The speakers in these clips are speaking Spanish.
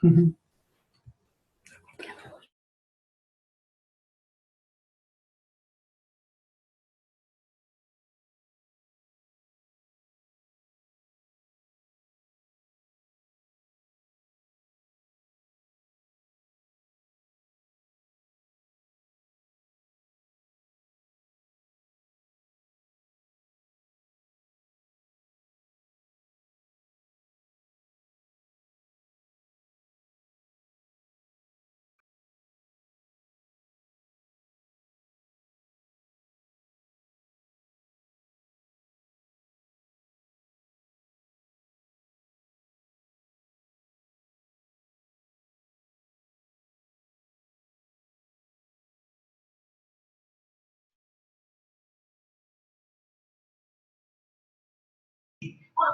Ujú.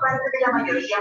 Parece que la mayoría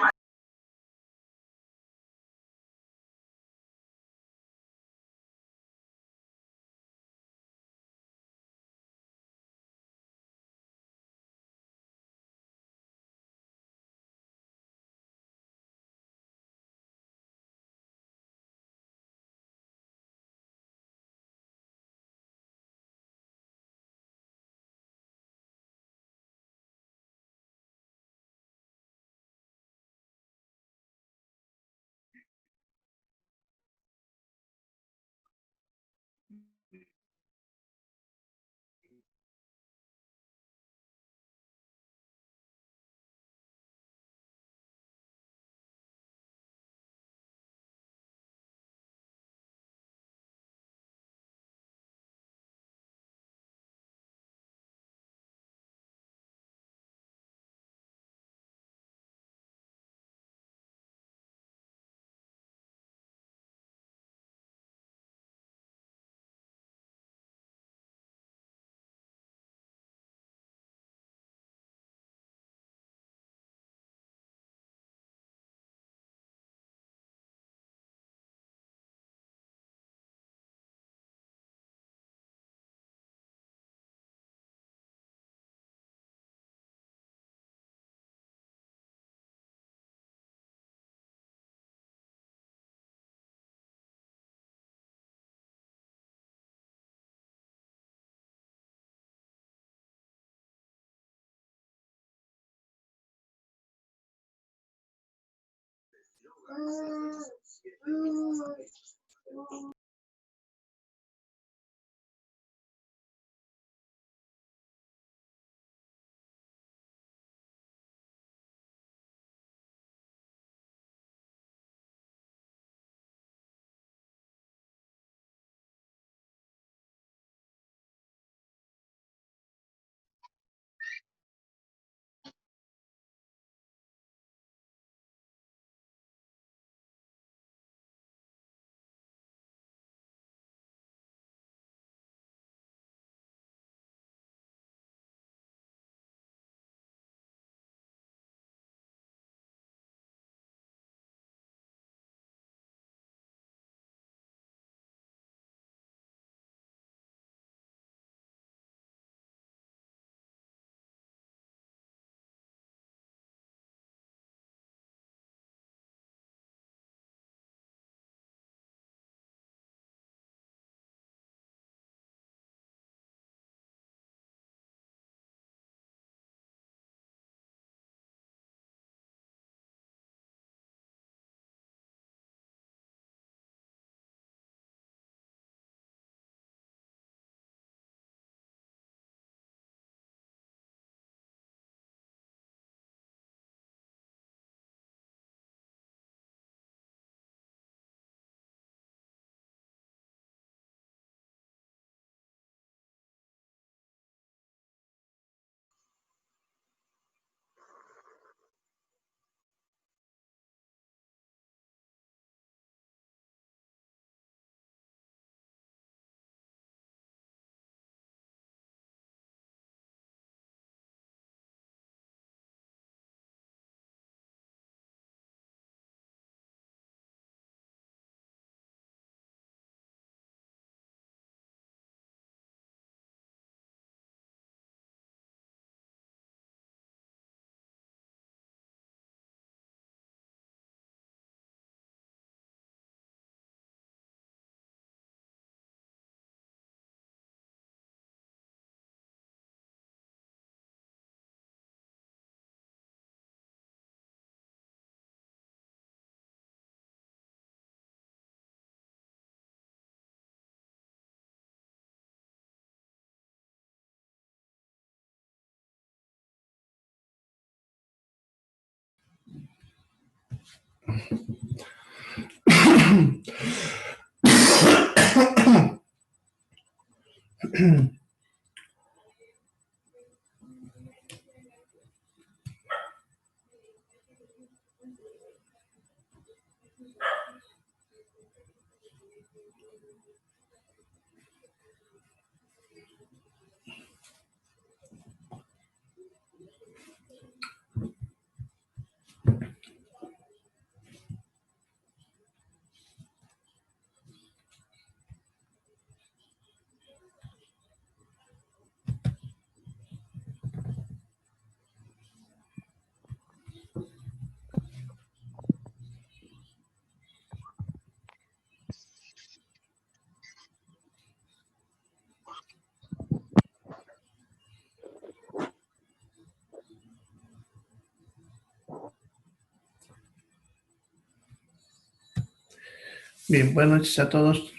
Bien, buenas noches a todos.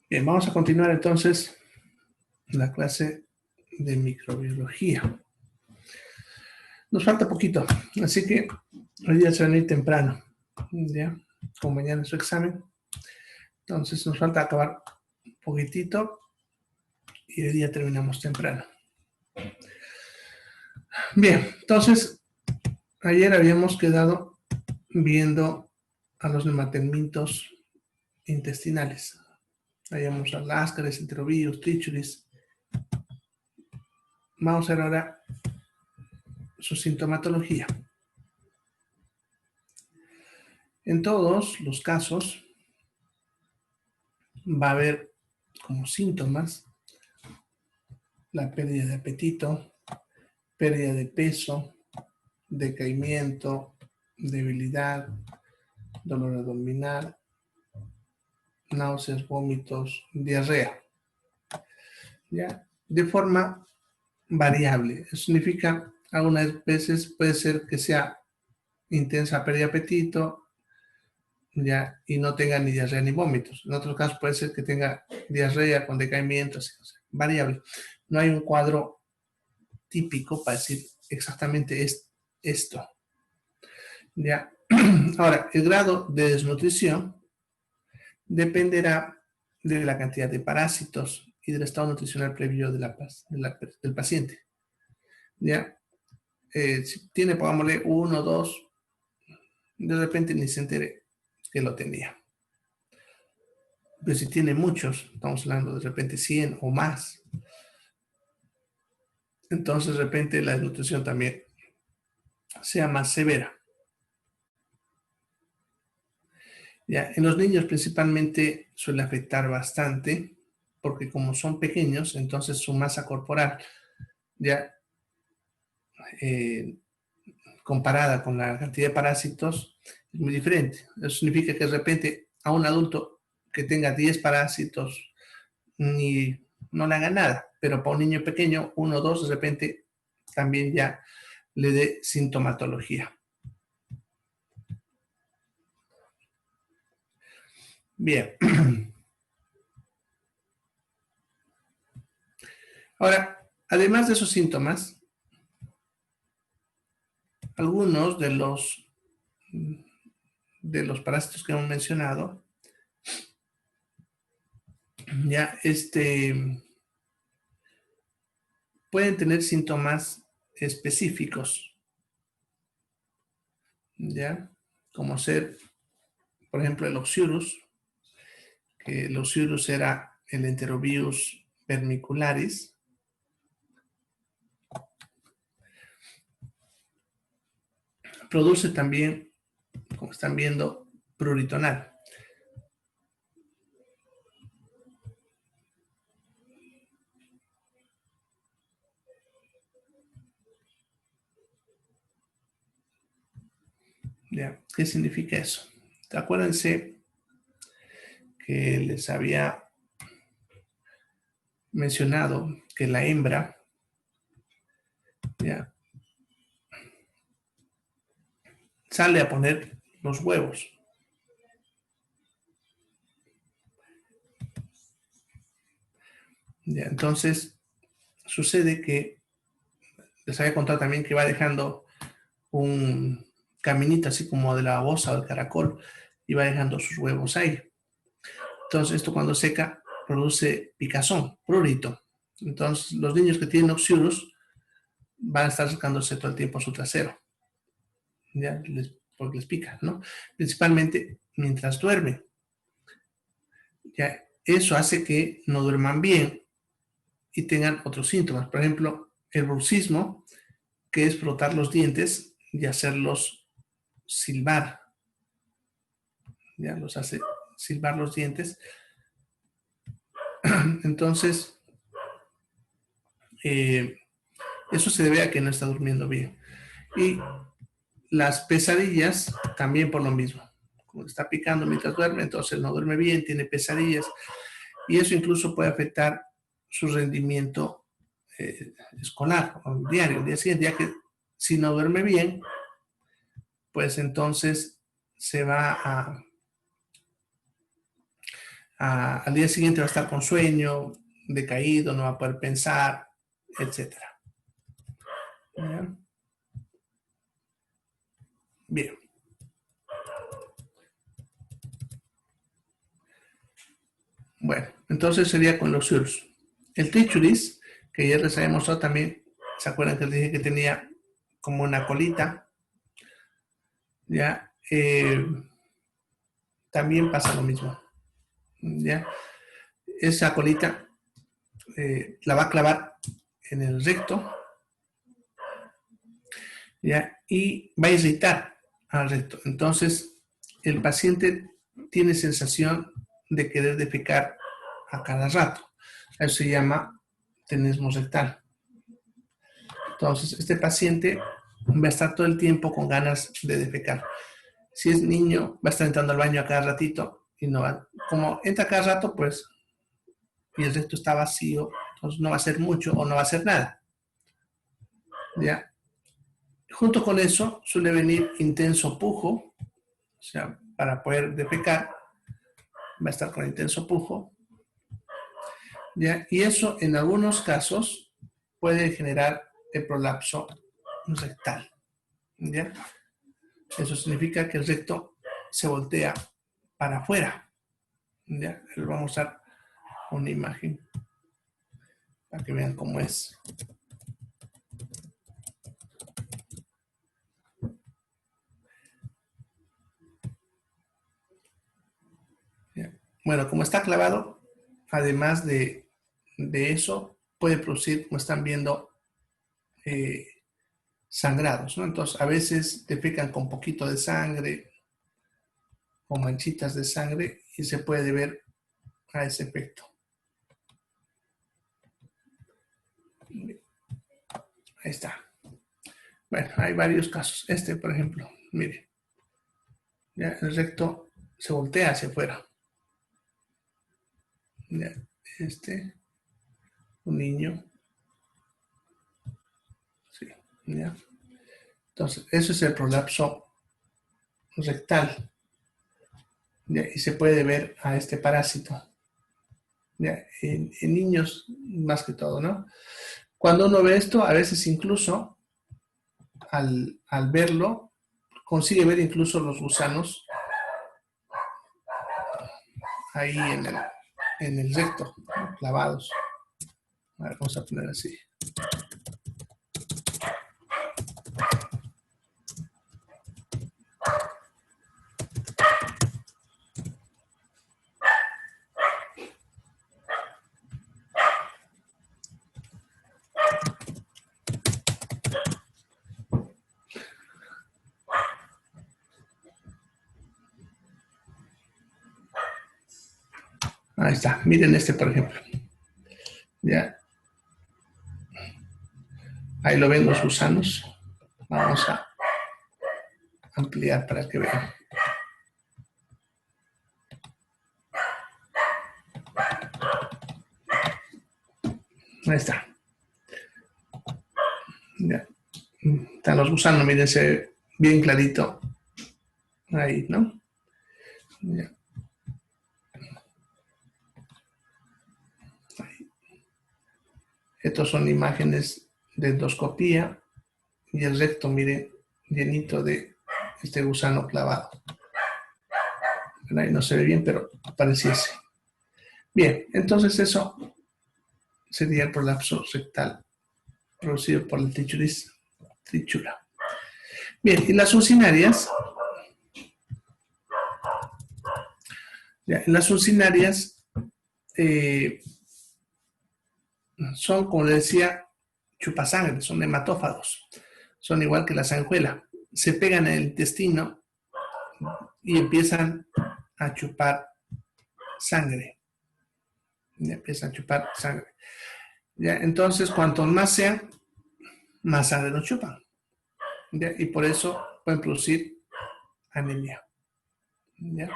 Bien, vamos a continuar entonces la clase de microbiología. Nos falta poquito, así que hoy día se van a ir temprano, ¿ya? Como mañana es su examen. Entonces nos falta acabar un poquitito y hoy día terminamos temprano. Bien, entonces ayer habíamos quedado viendo a los nematelmintos intestinales. Habíamos a las ascaris, enterovirus, trichuris. Vamos a ver ahora su sintomatología. En todos los casos va a haber como síntomas la pérdida de apetito, pérdida de peso, decaimiento, debilidad, dolor abdominal, náuseas, vómitos, diarrea, ¿ya? De forma variable. Eso significa, algunas veces puede ser que sea intensa pérdida de apetito, ¿ya? Y no tenga ni diarrea ni vómitos. En otros casos puede ser que tenga diarrea con decaimiento, así, o sea, variable. No hay un cuadro típico para decir exactamente esto, ¿ya? Ahora, el grado de desnutrición dependerá de la cantidad de parásitos y del estado nutricional previo del paciente, ¿ya? Si tiene, pongámosle, 1 o 2, de repente ni se entere que lo tenía. Pero si tiene muchos, estamos hablando de repente 100 o más, entonces de repente la desnutrición también sea más severa. Ya, en los niños principalmente suele afectar bastante, porque como son pequeños, entonces su masa corporal ya comparada con la cantidad de parásitos es muy diferente. Eso significa que de repente a un adulto que tenga 10 parásitos ni no le haga nada, pero para un niño pequeño, 1 o 2, de repente también ya le dé sintomatología. Bien. Ahora, además de esos síntomas, algunos de los parásitos que hemos mencionado, ya pueden tener síntomas específicos, ya, como ser, por ejemplo, el Oxyurus, que el Oxyurus era el Enterovirus vermicularis. Produce también, como están viendo, pruritonal. ¿Ya? ¿Qué significa eso? Acuérdense que les había mencionado que la hembra, ¿ya?, sale a poner los huevos. ¿Ya? Entonces, sucede que les había contado también que va dejando un caminito así como de la babosa o del caracol y va dejando sus huevos ahí. Entonces esto cuando seca produce picazón, prurito. Entonces los niños que tienen oxiurus van a estar sacándose todo el tiempo su trasero, ¿ya? Porque les pica, ¿no? Principalmente mientras duermen. ¿Ya? Eso hace que no duerman bien y tengan otros síntomas. Por ejemplo, el bruxismo, que es frotar los dientes y hacerlos silbar. Ya los hace silbar los dientes. Entonces, eso se debe a que no está durmiendo bien. Y las pesadillas también por lo mismo. Como está picando mientras duerme, entonces no duerme bien, tiene pesadillas. Y eso incluso puede afectar su rendimiento escolar o diario. El día siguiente, ya que si no duerme bien, pues entonces se va al día siguiente va a estar con sueño, decaído, no va a poder pensar, etc. Bien. Bueno, entonces sería con los surus. El trichuris, que ya les había mostrado también, ¿se acuerdan que les dije que tenía como una colita? Ya, también pasa lo mismo. Ya, esa colita la va a clavar en el recto, ya, y va a irritar al recto. Entonces, el paciente tiene sensación de querer defecar a cada rato. Eso se llama tenesmo rectal. Entonces, este paciente va a estar todo el tiempo con ganas de defecar. Si es niño, va a estar entrando al baño a cada ratito y no va. Como entra cada rato, pues, y el recto está vacío, entonces no va a hacer mucho o no va a hacer nada. ¿Ya? Junto con eso suele venir intenso pujo, o sea, para poder defecar, va a estar con intenso pujo. ¿Ya? Y eso en algunos casos puede generar el prolapso rectal. ¿Ya? Eso significa que el recto se voltea para afuera. ¿Ya? Les vamos a mostrar una imagen para que vean cómo es. ¿Ya? Bueno, como está clavado, además de eso, puede producir, como están viendo, sangrados, ¿no? Entonces, a veces defecan con poquito de sangre, con manchitas de sangre, y se puede ver a ese efecto. Ahí está. Bueno, hay varios casos. Este, por ejemplo, mire, ya el recto se voltea hacia afuera. Ya, un niño. Sí, ya. Entonces, eso es el prolapso rectal. ¿Ya? Y se puede ver a este parásito. ¿Ya? En niños más que todo, ¿no? Cuando uno ve esto, a veces incluso al verlo, consigue ver incluso los gusanos ahí en el recto, ¿no? Clavados. A ver, vamos a poner así. Ahí está. Miren este, por ejemplo. Ya. Ahí lo ven los gusanos. Vamos a ampliar para que vean. Ahí está. Ya. Están los gusanos, mírense bien clarito. Ahí, ¿no? Ya. Ahí. Estos son imágenes de endoscopía y el recto, miren, llenito de este gusano clavado. Ahí no se ve bien, pero pareciese. Bien, entonces eso sería el prolapso rectal producido por el trichura. Bien, y las ursinarias. Ya, las ursinarias son, como les decía, chupasangre, son hematófagos. Son igual que la sanguijuela. Se pegan en el intestino y empiezan a chupar sangre. Ya empiezan a chupar sangre. Ya, entonces, cuanto más sean, más sangre lo chupan. ¿Ya? Y por eso pueden producir anemia. ¿Ya?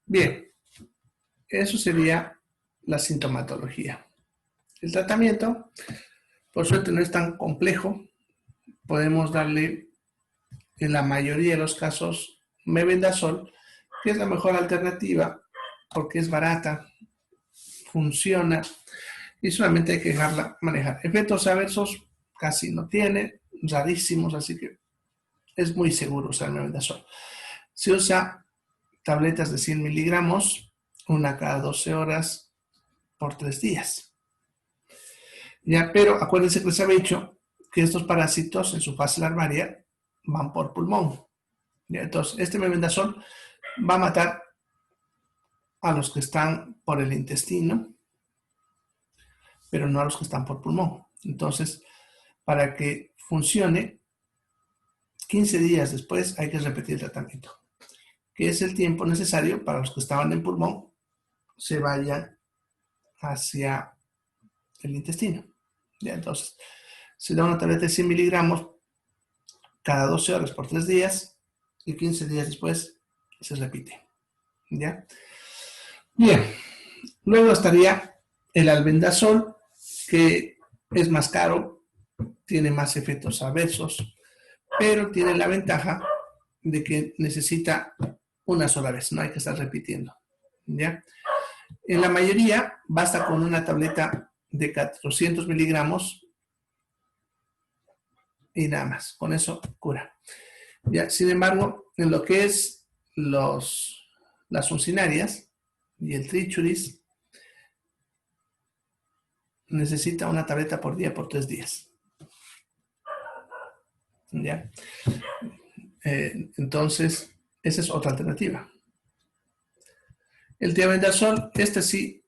Bien, eso sería la sintomatología. El tratamiento, por suerte, no es tan complejo. Podemos darle, en la mayoría de los casos, mebendazol, que es la mejor alternativa porque es barata, funciona y solamente hay que dejarla manejar. Efectos adversos casi no tiene, rarísimos, así que es muy seguro usar mebendazol. Se usa tabletas de 100 miligramos, una cada 12 horas por 3 días. Ya, pero acuérdense que les había dicho que estos parásitos en su fase larvaria van por pulmón. Ya, entonces, este mebendazol va a matar a los que están por el intestino, pero no a los que están por pulmón. Entonces, para que funcione, 15 días después hay que repetir el tratamiento, que es el tiempo necesario para los que estaban en pulmón se vayan hacia el intestino. Ya, entonces, se da una tableta de 100 miligramos cada 12 horas por 3 días y 15 días después se repite. ¿Ya? Bien, luego estaría el albendazol, que es más caro, tiene más efectos adversos, pero tiene la ventaja de que necesita una sola vez, no hay que estar repitiendo. ¿Ya? En la mayoría basta con una tableta de 400 miligramos y nada más, con eso cura. ¿Ya? Sin embargo, en lo que es las ursinarias y el trichuris, necesita una tableta por día por 3 días. ¿Ya? Entonces, esa es otra alternativa. El tiabendazol, este sí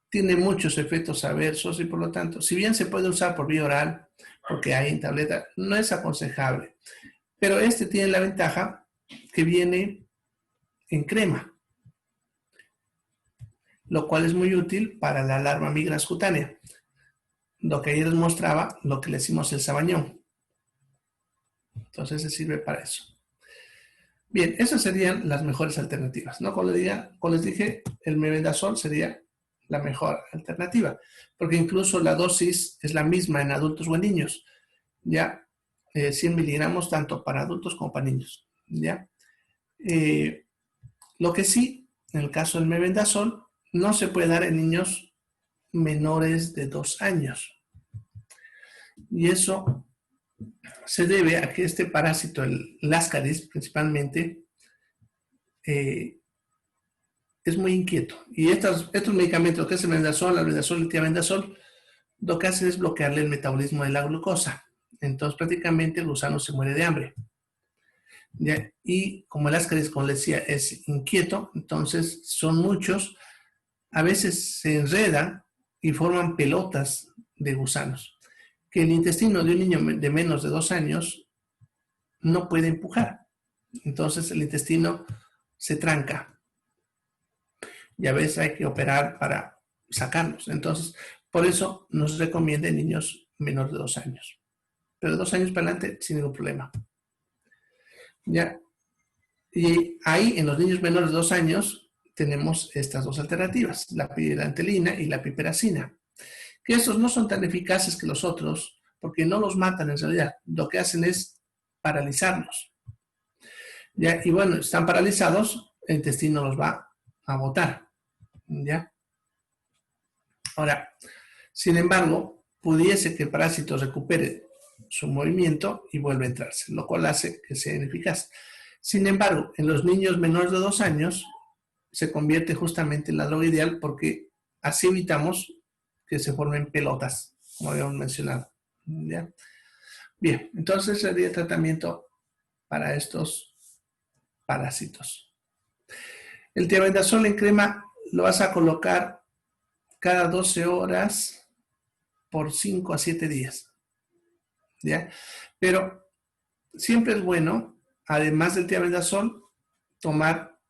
tiene muchos efectos adversos y por lo tanto, si bien se puede usar por vía oral, porque hay en tableta, no es aconsejable. Pero este tiene la ventaja que viene en crema, lo cual es muy útil para la alarma migras cutánea. Lo que ayer les mostraba, lo que le decimos el sabañón. Entonces se sirve para eso. Bien, esas serían las mejores alternativas, ¿no? Como les dije, el mebendazol sería la mejor alternativa, porque incluso la dosis es la misma en adultos o en niños, ¿ya? 100 miligramos tanto para adultos como para niños, ¿ya? Lo que sí, en el caso del mebendazol, no se puede dar en niños menores de 2 años. Y eso se debe a que este parásito, el Láscaris principalmente, es muy inquieto. Y estos medicamentos, que es el albendazol y el tiabendazol, lo que hacen es bloquearle el metabolismo de la glucosa. Entonces prácticamente el gusano se muere de hambre. ¿Ya? Y como el Láscaris, como les decía, es inquieto, entonces son muchos, a veces se enredan y forman pelotas de gusanos, que el intestino de un niño de menos de 2 años no puede empujar. Entonces el intestino se tranca y a veces hay que operar para sacarlos. Entonces, por eso nos recomienda en niños menores de 2 años. Pero de 2 años para adelante, sin ningún problema. ¿Ya? Y ahí, en los niños menores de 2 años, tenemos estas dos alternativas, la pirantelina y la piperacina, que estos no son tan eficaces que los otros, porque no los matan en realidad. Lo que hacen es paralizarlos. ¿Ya? Y bueno, están paralizados, el intestino los va a botar. ¿Ya? Ahora, Sin embargo, pudiese que el parásito recupere su movimiento y vuelva a entrarse, lo cual hace que sea ineficaz. Sin embargo, en los niños menores de 2 años se convierte justamente en la droga ideal porque así evitamos que se formen pelotas, como habíamos mencionado. ¿Ya? Bien, entonces sería el tratamiento para estos parásitos. El thiabendazol en crema lo vas a colocar cada 12 horas por 5 a 7 días. ¿Ya? Pero siempre es bueno, además del thiabendazol, tomar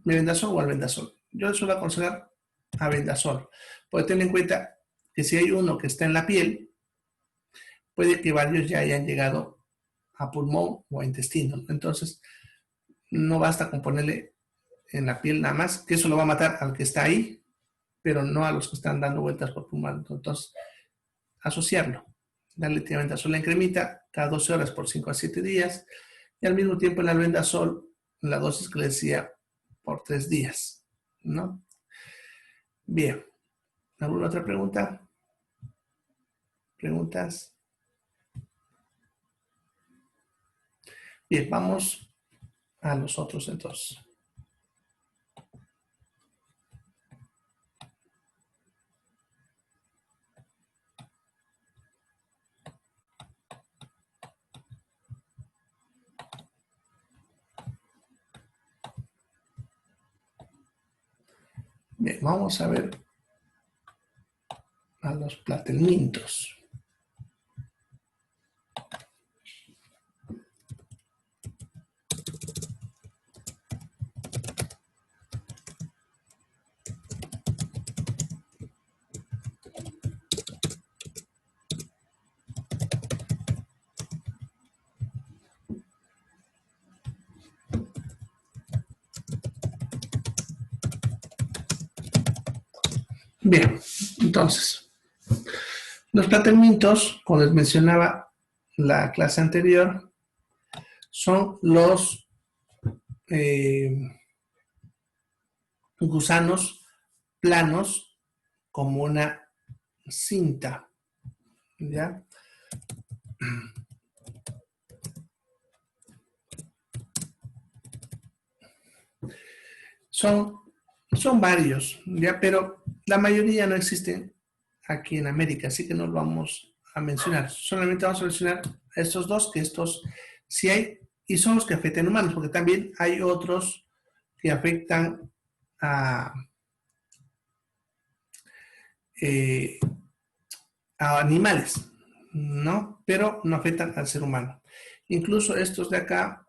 mebendazol o albendazol. Yo suelo aconsejar albendazol, porque ten en cuenta que si hay uno que está en la piel, puede que varios ya hayan llegado a pulmón o a intestino. Entonces, no basta con ponerle en la piel nada más, que eso lo va a matar al que está ahí, pero no a los que están dando vueltas por pulmón. Entonces, asociarlo. Darle thiabendazol en cremita cada 12 horas por 5 a 7 días y al mismo tiempo el albendazol, la dosis que le decía, por 3 días, ¿no? Bien. ¿Alguna otra pregunta? ¿Preguntas? Bien, vamos a los otros entonces. Bien, vamos a ver a los platelmintos. Bien, entonces, los platelmintos, como les mencionaba la clase anterior, son los gusanos planos como una cinta, ¿ya? Son varios, ¿ya? Pero la mayoría no existen aquí en América, así que no lo vamos a mencionar. Solamente vamos a mencionar estos dos, que estos sí hay, y son los que afectan a humanos, porque también hay otros que afectan a, a animales, ¿no? Pero no afectan al ser humano. Incluso estos de acá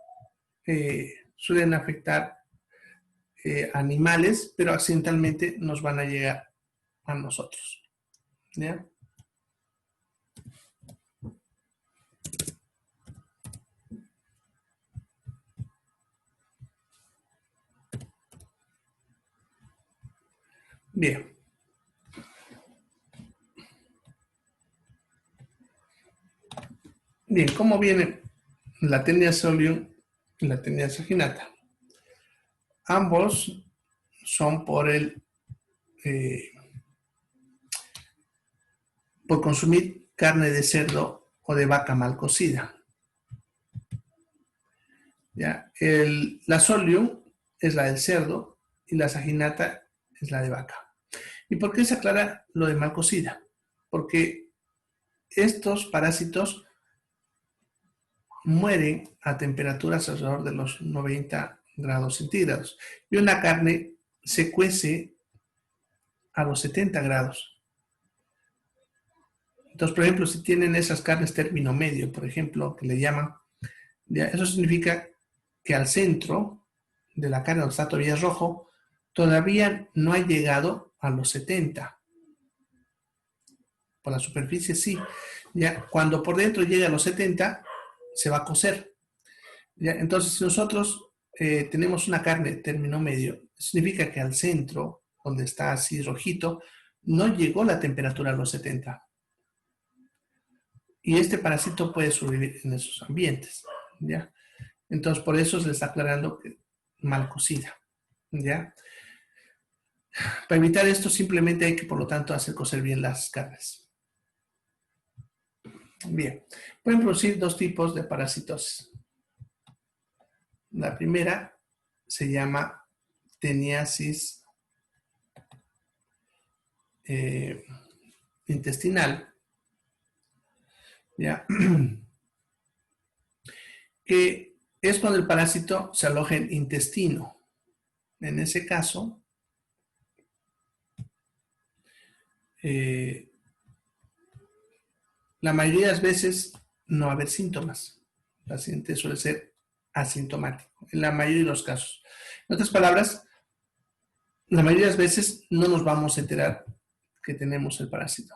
suelen afectar animales, pero accidentalmente nos van a llegar a nosotros. ¿Ya? Bien. Bien, ¿cómo viene la Taenia solium y la Taenia saginata? Ambos son por consumir carne de cerdo o de vaca mal cocida. ¿Ya? La solium es la del cerdo y la saginata es la de vaca. ¿Y por qué se aclara lo de mal cocida? Porque estos parásitos mueren a temperaturas alrededor de los 90 grados centígrados y una carne se cuece a los 70 grados. Entonces, por ejemplo, si tienen esas carnes término medio, por ejemplo, que le llaman, ¿ya? Eso significa que al centro de la carne, donde está todavía rojo, todavía no ha llegado a los 70. Por la superficie sí. ¿Ya? Cuando por dentro llega a los 70, se va a cocer. ¿Ya? Entonces, si nosotros tenemos una carne término medio, significa que al centro, donde está así rojito, no llegó la temperatura a los 70. Y este parásito puede sobrevivir en esos ambientes, ¿ya? Entonces, por eso se le está aclarando que mal cocida, ¿ya? Para evitar esto, simplemente hay que, por lo tanto, hacer cocer bien las carnes. Bien, pueden producir dos tipos de parasitosis. La primera se llama teniasis intestinal, ¿ya? Que es cuando el parásito se aloja en intestino. En ese caso, la mayoría de las veces no va a haber síntomas. El paciente suele ser asintomático, en la mayoría de los casos. En otras palabras, la mayoría de las veces no nos vamos a enterar que tenemos el parásito.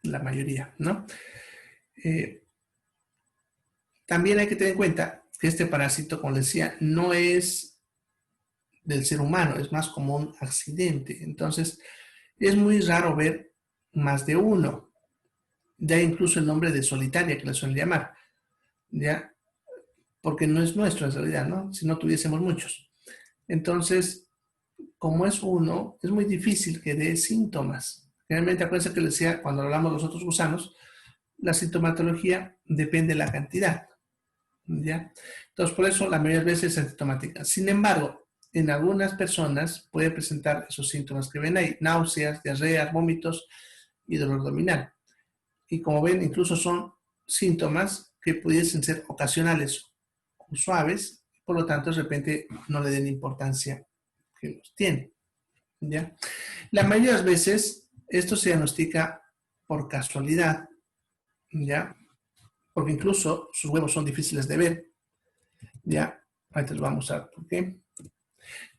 La mayoría, ¿no? También hay que tener en cuenta que este parásito, como les decía, no es del ser humano, es más como un accidente. Entonces, es muy raro ver más de uno. Ya incluso el nombre de solitaria que le suelen llamar, ¿ya? Porque no es nuestro en realidad, ¿no? Si no tuviésemos muchos. Entonces, como es uno, es muy difícil que dé síntomas. Generalmente, acuérdense que les decía, cuando hablamos de los otros gusanos, la sintomatología depende de la cantidad, ¿ya? Entonces, por eso la mayoría de veces es asintomática. Sin embargo, en algunas personas puede presentar esos síntomas que ven ahí, náuseas, diarrea, vómitos y dolor abdominal. Y como ven, incluso son síntomas que pudiesen ser ocasionales o suaves, por lo tanto, de repente no le den importancia que los tiene, ¿ya? La mayoría de las veces esto se diagnostica por casualidad, ¿ya? Porque incluso sus huevos son difíciles de ver, ¿ya? Ahorita les voy a mostrar por qué,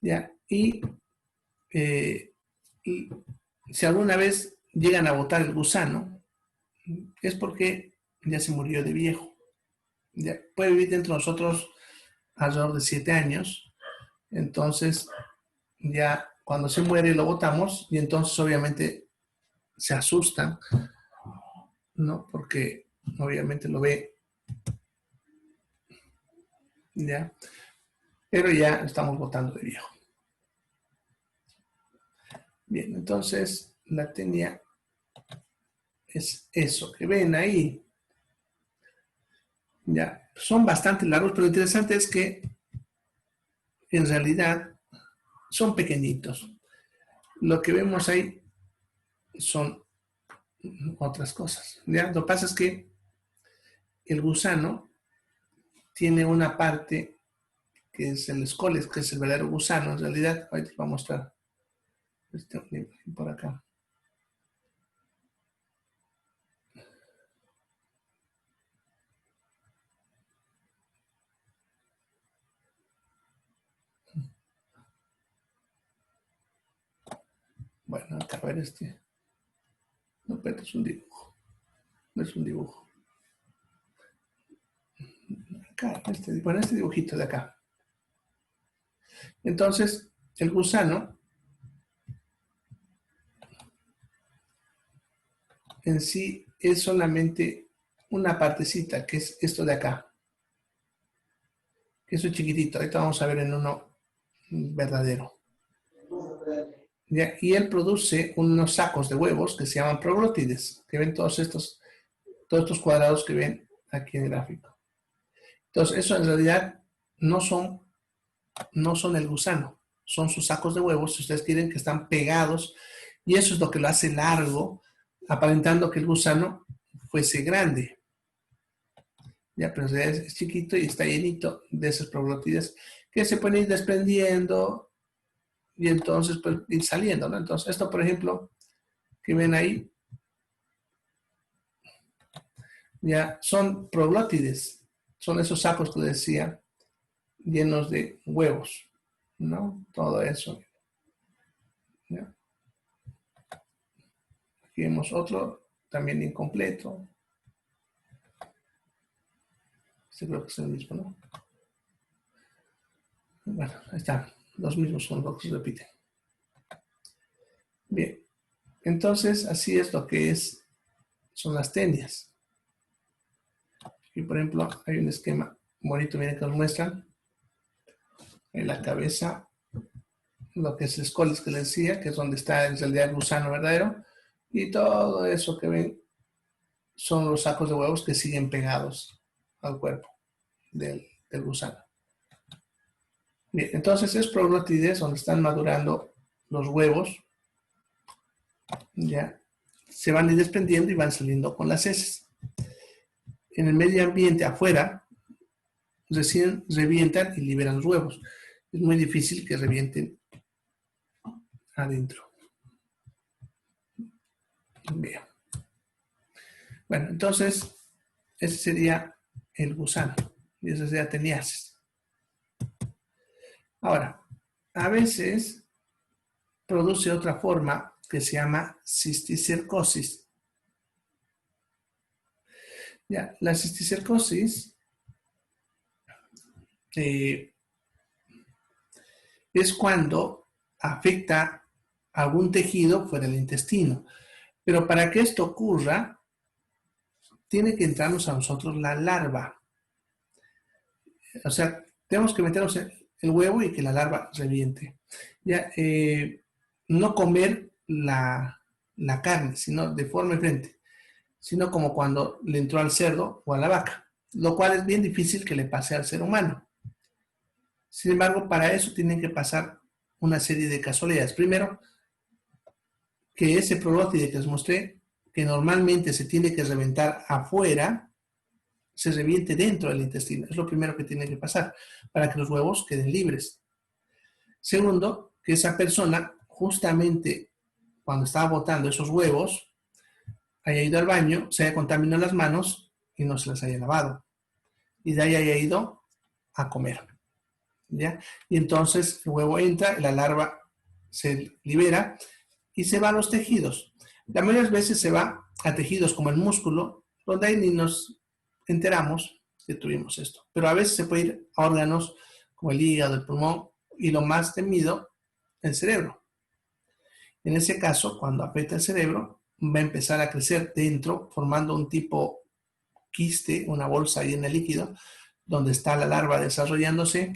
¿ya? Y si alguna vez llegan a botar el gusano, es porque ya se murió de viejo. Ya puede vivir dentro de nosotros alrededor de 7 años. Entonces, ya cuando se muere lo botamos y entonces obviamente se asustan, ¿no? Porque obviamente lo ve, ¿ya? Pero ya estamos botando de viejo. Bien, entonces la tenia es eso que ven ahí. Ya, son bastante largos, pero lo interesante es que en realidad son pequeñitos. Lo que vemos ahí son otras cosas. ¿Ya? Lo que pasa es que el gusano tiene una parte que es el escoles, que es el verdadero gusano. En realidad, ahorita les voy a mostrar por acá. Bueno, acá a ver este. No, pero es un dibujo. No es un dibujo. Acá, bueno, este dibujito de acá. Entonces, el gusano en sí es solamente una partecita, que es esto de acá. Que eso es chiquitito. Ahorita vamos a ver en uno verdadero. ¿Ya? Y él produce unos sacos de huevos que se llaman proglótides, que ven todos estos cuadrados que ven aquí en el gráfico. Entonces, eso en realidad no son el gusano, son sus sacos de huevos, si ustedes quieren, que están pegados, y eso es lo que lo hace largo, aparentando que el gusano fuese grande. Ya, pero en realidad es chiquito y está llenito de esas proglótides que se pueden ir desprendiendo y entonces pues, ir saliendo, ¿no? Entonces, esto, por ejemplo, que ven ahí, ya son proglótides, son esos sacos que decía, llenos de huevos, ¿no? Todo eso. ¿Ya? Aquí vemos otro, también incompleto. Este creo que es el mismo, ¿no? Bueno, ahí está. Los mismos son los que se repiten. Bien. Entonces, así es lo que son las tenias. Aquí, por ejemplo, hay un esquema bonito, miren que nos muestran en la cabeza, lo que es el escolis que les decía, que es donde está en realidad el gusano verdadero, y todo eso que ven son los sacos de huevos que siguen pegados al cuerpo del gusano. Bien, entonces es proglotides donde están madurando los huevos, ya se van a ir desprendiendo y van saliendo con las heces. En el medio ambiente afuera, recién revientan y liberan los huevos. Es muy difícil que revienten adentro. Bien. Bueno, entonces, ese sería el gusano. Y ese sería teniaces. Ahora, a veces produce otra forma que se llama cisticercosis. Ya, la cisticercosis es cuando afecta algún tejido fuera del intestino. Pero para que esto ocurra, tiene que entrarnos a nosotros la larva. O sea, tenemos que meternos el huevo y que la larva reviente. Ya, no comer la carne, sino de forma diferente, sino como cuando le entró al cerdo o a la vaca, lo cual es bien difícil que le pase al ser humano. Sin embargo, para eso tienen que pasar una serie de casualidades. Primero, que ese prolótide que les mostré, que normalmente se tiene que reventar afuera, se reviente dentro del intestino. Es lo primero que tiene que pasar para que los huevos queden libres. Segundo, que esa persona, justamente cuando estaba botando esos huevos, haya ido al baño, se haya contaminado las manos y no se las haya lavado. Y de ahí haya ido a comer. ¿Ya? Y entonces el huevo entra, la larva se libera y se va a los tejidos. La mayoría de las veces se va a tejidos como el músculo, donde ahí ni nos enteramos que tuvimos esto. Pero a veces se puede ir a órganos como el hígado, el pulmón y lo más temido, el cerebro. En ese caso, cuando afecta el cerebro, va a empezar a crecer dentro, formando un tipo quiste, una bolsa llena de líquido, donde está la larva desarrollándose.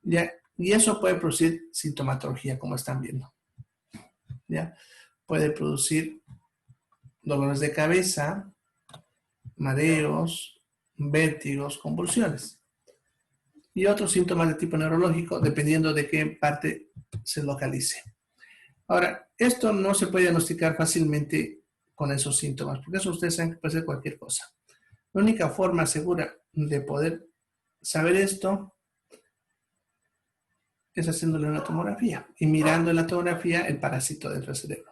¿Ya? Y eso puede producir sintomatología, como están viendo. ¿Ya? Puede producir dolores de cabeza, mareos, vértigos, convulsiones. Y otros síntomas de tipo neurológico, dependiendo de qué parte se localice. Ahora, esto no se puede diagnosticar fácilmente con esos síntomas, porque eso ustedes saben que puede ser cualquier cosa. La única forma segura de poder saber esto es haciéndole una tomografía y mirando en la tomografía el parásito dentro del cerebro.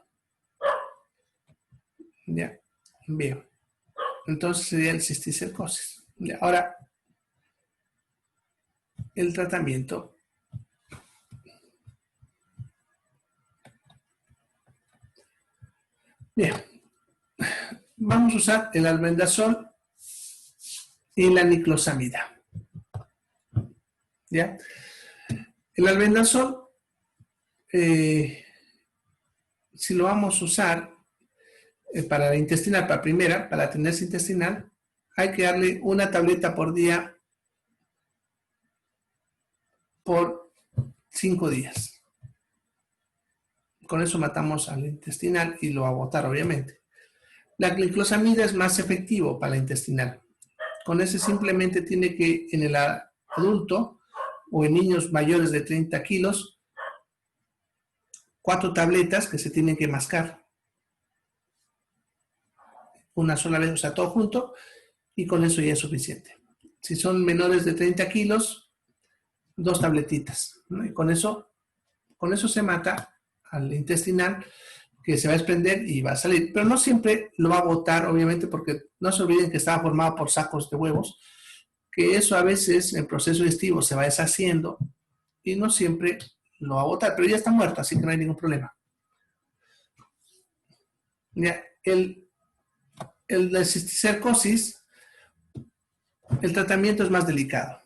Ya, bien. Entonces sería el cisticercosis. Ya, ahora, el tratamiento. Bien, vamos a usar el albendazol y la niclosamida. ¿Ya? El albendazol, si lo vamos a usar para la intestinal, para primera, para la tendencia intestinal, hay que darle una tableta por día por 5 días. Con eso matamos al intestinal y lo va a botar, obviamente. La niclosamida es más efectivo para la intestinal. Con ese simplemente tiene que, en el adulto o en niños mayores de 30 kilos, 4 tabletas que se tienen que mascar. Una sola vez, o sea, todo junto, y con eso ya es suficiente. Si son menores de 30 kilos, 2 tabletitas, ¿no? Y con eso se mata al intestinal, que se va a desprender y va a salir. Pero no siempre lo va a botar, obviamente, porque no se olviden que estaba formado por sacos de huevos, que eso a veces en el proceso digestivo se va deshaciendo y no siempre lo va a botar, pero ya está muerto, así que no hay ningún problema. Ya, la cisticercosis, el tratamiento es más delicado.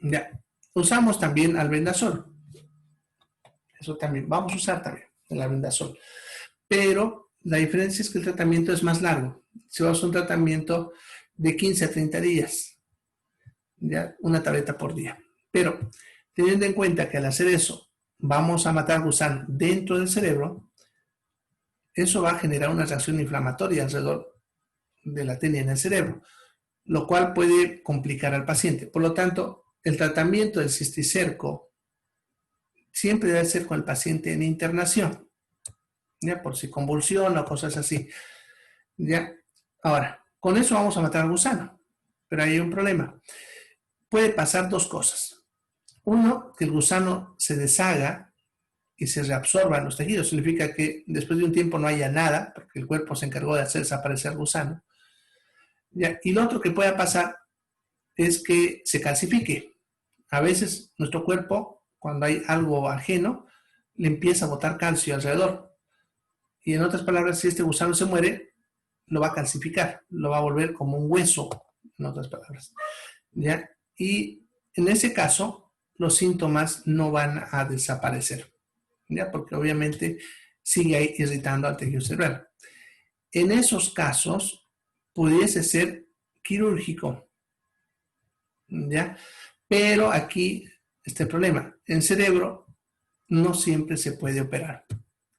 Ya, usamos también albendazol. Eso también, vamos a usar también el albendazol. Pero la diferencia es que el tratamiento es más largo. Se va a usar un tratamiento de 15 a 30 días. Ya, una tableta por día. Pero teniendo en cuenta que al hacer eso vamos a matar gusano dentro del cerebro, eso va a generar una reacción inflamatoria alrededor de la tenia en el cerebro, lo cual puede complicar al paciente. Por lo tanto, el tratamiento del cisticerco siempre debe ser con el paciente en internación, ¿ya? Por si convulsiona o cosas así, ¿ya? Ahora, con eso vamos a matar al gusano, pero hay un problema. Puede pasar dos cosas. Uno, que el gusano se deshaga y se reabsorba en los tejidos. Significa que después de un tiempo no haya nada, porque el cuerpo se encargó de hacer desaparecer el gusano. ¿Ya? Y lo otro que pueda pasar es que se calcifique. A veces nuestro cuerpo, cuando hay algo ajeno, le empieza a botar calcio alrededor. Y en otras palabras, si este gusano se muere, lo va a calcificar, lo va a volver como un hueso, en otras palabras. ¿Ya? Y en ese caso, los síntomas no van a desaparecer, ¿ya? Porque obviamente sigue ahí irritando al tejido cerebral. En esos casos, pudiese ser quirúrgico, ¿ya? Pero aquí está el problema. En cerebro no siempre se puede operar.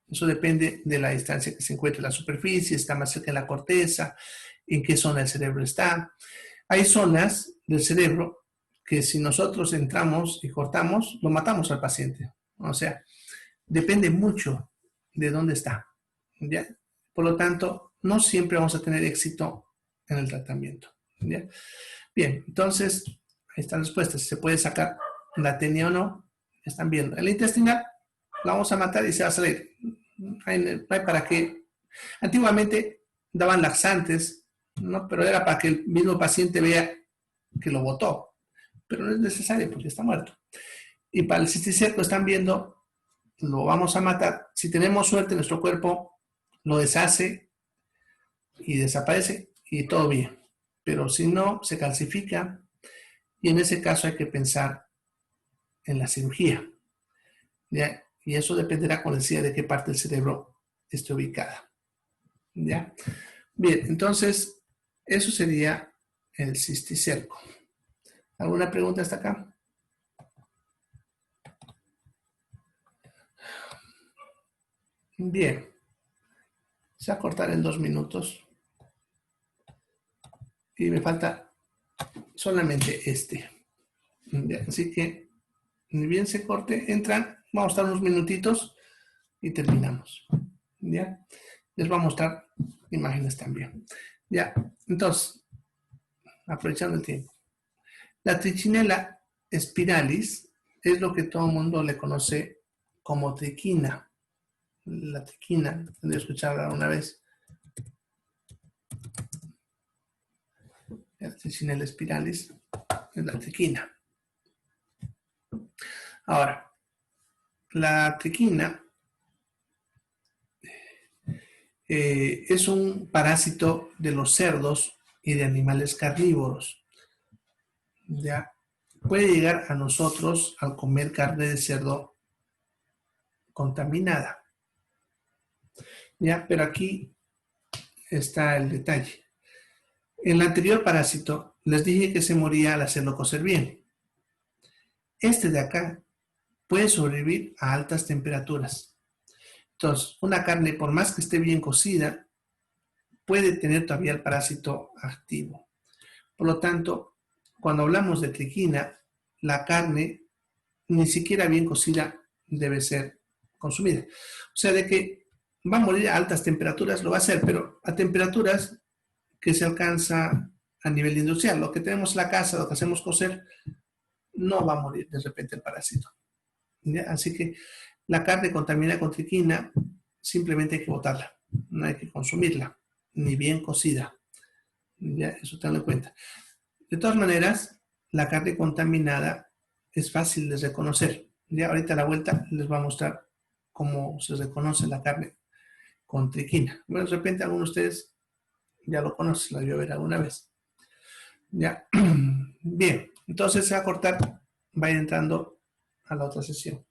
Eso depende de la distancia que se encuentre en la superficie, está más cerca de la corteza, en qué zona del cerebro está. Hay zonas del cerebro que si nosotros entramos y cortamos, lo matamos al paciente. O sea, depende mucho de dónde está, ¿ya? Por lo tanto, no siempre vamos a tener éxito en el tratamiento, ¿ya? Bien, entonces, ahí está la respuesta. Si se puede sacar la tenia o no, están viendo. El intestinal la vamos a matar y se va a salir. No hay para qué. Antiguamente daban laxantes, ¿no? Pero era para que el mismo paciente vea que lo botó. Pero no es necesario porque está muerto. Y para el cisticerco están viendo, lo vamos a matar. Si tenemos suerte, nuestro cuerpo lo deshace y desaparece y todo bien. Pero si no, se calcifica y en ese caso hay que pensar en la cirugía, ¿ya? Y eso dependerá, como decía, de qué parte del cerebro esté ubicada, ¿ya? Bien, entonces, eso sería el cisticerco. ¿Alguna pregunta hasta acá? Bien. Se va a cortar en 2 minutos. Y me falta solamente este. ¿Ya? Así que, ni bien se corte, entran, vamos a estar unos minutitos y terminamos. ¿Ya? Les voy a mostrar imágenes también. Ya, entonces, aprovechando el tiempo. La trichinella spiralis es lo que todo el mundo le conoce como triquina. La triquina, tendré que escucharla una vez. La trichinella spiralis es la triquina. Ahora, la triquina es un parásito de los cerdos y de animales carnívoros. ¿Ya? Puede llegar a nosotros al comer carne de cerdo contaminada. ¿Ya? Pero aquí está el detalle. En el anterior parásito les dije que se moría al hacerlo cocer bien. Este de acá puede sobrevivir a altas temperaturas. Entonces, una carne, por más que esté bien cocida, puede tener todavía el parásito activo. Por lo tanto, cuando hablamos de triquina, la carne, ni siquiera bien cocida, debe ser consumida. O sea, de que va a morir a altas temperaturas, lo va a hacer, pero a temperaturas que se alcanza a nivel industrial. Lo que tenemos en la casa, lo que hacemos cocer, no va a morir de repente el parásito. ¿Ya? Así que la carne contaminada con triquina, simplemente hay que botarla, no hay que consumirla, ni bien cocida. ¿Ya? Eso tenlo en cuenta. De todas maneras, la carne contaminada es fácil de reconocer. Ya ahorita a la vuelta les voy a mostrar cómo se reconoce la carne con triquina. Bueno, de repente algunos de ustedes ya lo conocen, la vio ver alguna vez. Ya. Bien, entonces se va a cortar, va a ir entrando a la otra sesión.